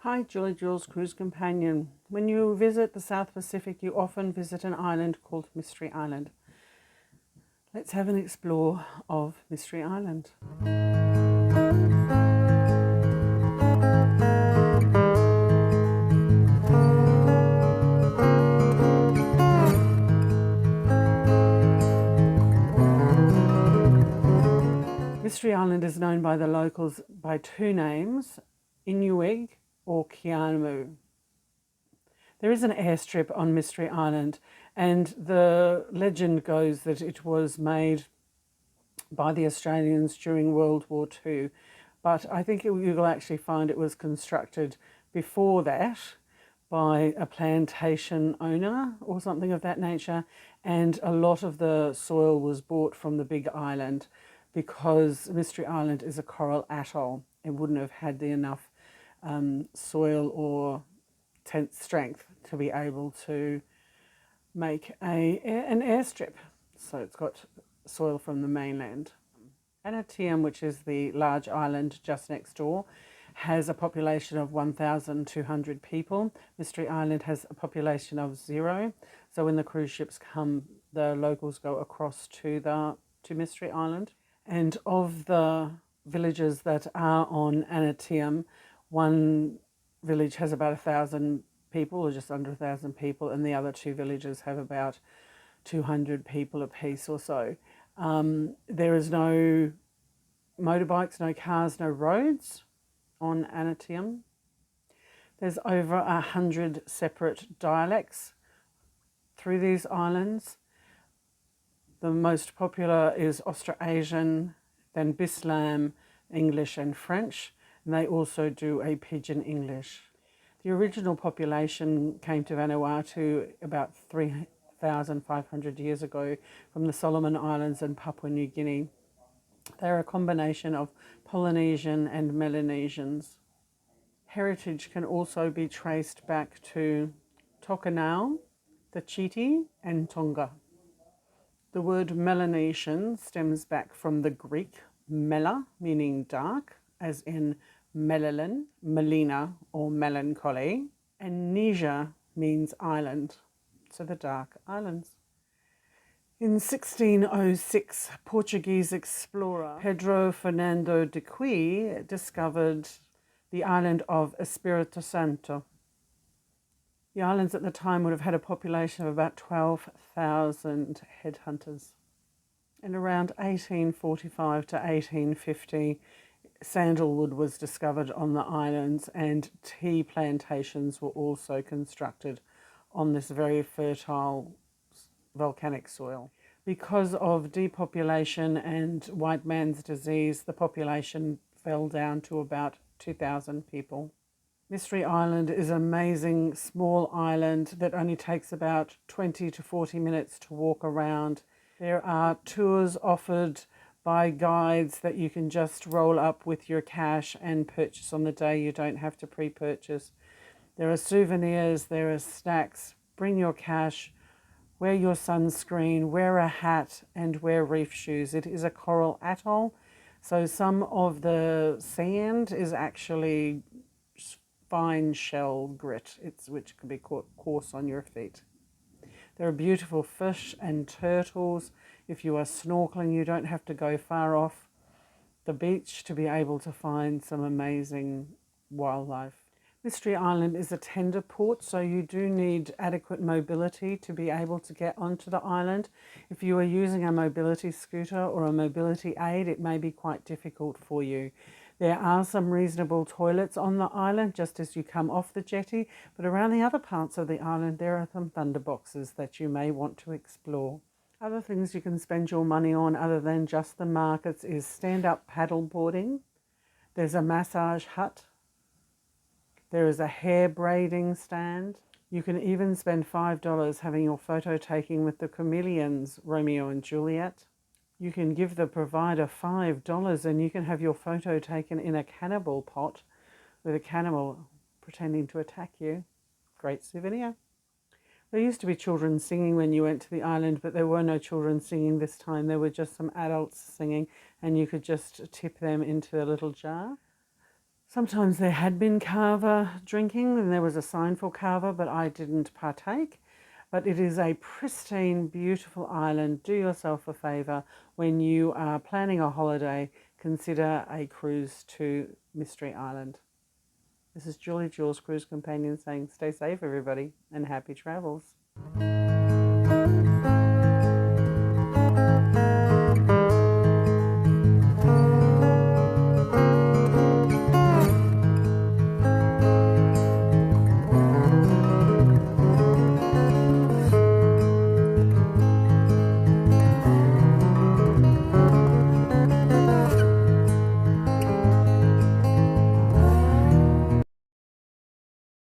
Hi, Julie Jules, Cruise Companion. When you visit the South Pacific, you often visit an island called Mystery Island. Let's have an explore of Mystery Island. Mystery Island is known by the locals by two names, Inyeug or Keanu. There is an airstrip on Mystery Island, and the legend goes that it was made by the Australians during World War II, but I think you will actually find it was constructed before that by a plantation owner or something of that nature, and a lot of the soil was bought from the Big Island because Mystery Island is a coral atoll. It wouldn't have had enough soil or strength to be able to make an airstrip. So it's got soil from the mainland. Aneityum, which is the large island just next door, has a population of 1,200 people. Mystery Island has a population of 0. So when the cruise ships come, the locals go across to Mystery Island. And of the villages that are on Aneityum, one village has about 1,000 people, or just under 1,000 people, and the other two villages have about 200 people apiece or so. There is no motorbikes, no cars, no roads on Aneityum. There's over 100 separate dialects through these islands. The most popular is Australasian, then Bislam, English and French, and they also do a Pidgin English. The original population came to Vanuatu about 3,500 years ago from the Solomon Islands and Papua New Guinea. They're a combination of Polynesian and Melanesians. Heritage can also be traced back to Tokanau, the Chiti and Tonga. The word Melanesian stems back from the Greek mela, meaning dark, as in melalin, melina, or melancholy, and Nesia means island, so the dark islands. In 1606, Portuguese explorer Pedro Fernando de Quay discovered the island of Espírito Santo. The islands at the time would have had a population of about 12,000 headhunters. And around 1845 to 1850, sandalwood was discovered on the islands, and tea plantations were also constructed on this very fertile volcanic soil. Because of depopulation and white man's disease, the population fell down to about 2,000 people. Mystery Island is an amazing small island that only takes about 20 to 40 minutes to walk around. There are tours offered by guides that you can just roll up with your cash and purchase on the day. You don't have to pre-purchase. There are souvenirs, there are snacks. Bring your cash, wear your sunscreen, wear a hat and wear reef shoes. It is a coral atoll, so some of the sand is actually fine shell grit, which can be coarse on your feet. There are beautiful fish and turtles. If you are snorkeling, you don't have to go far off the beach to be able to find some amazing wildlife. Mystery Island is a tender port, so you do need adequate mobility to be able to get onto the island. If you are using a mobility scooter or a mobility aid, it may be quite difficult for you. There are some reasonable toilets on the island just as you come off the jetty, but around the other parts of the island there are some thunderboxes that you may want to explore. Other things you can spend your money on other than just the markets is stand-up paddle boarding. There's a massage hut. There is a hair braiding stand. You can even spend $5 having your photo taking with the chameleons, Romeo and Juliet. You can give the provider $5 and you can have your photo taken in a cannibal pot with a cannibal pretending to attack you. Great souvenir. There used to be children singing when you went to the island, but there were no children singing this time. There were just some adults singing, and you could just tip them into a little jar. Sometimes there had been kava drinking and there was a sign for kava, but I didn't partake. But it is a pristine, beautiful island. Do yourself a favour when you are planning a holiday, consider a cruise to Mystery Island. This is Julie, Jules Cruise Companion, saying stay safe, everybody, and happy travels.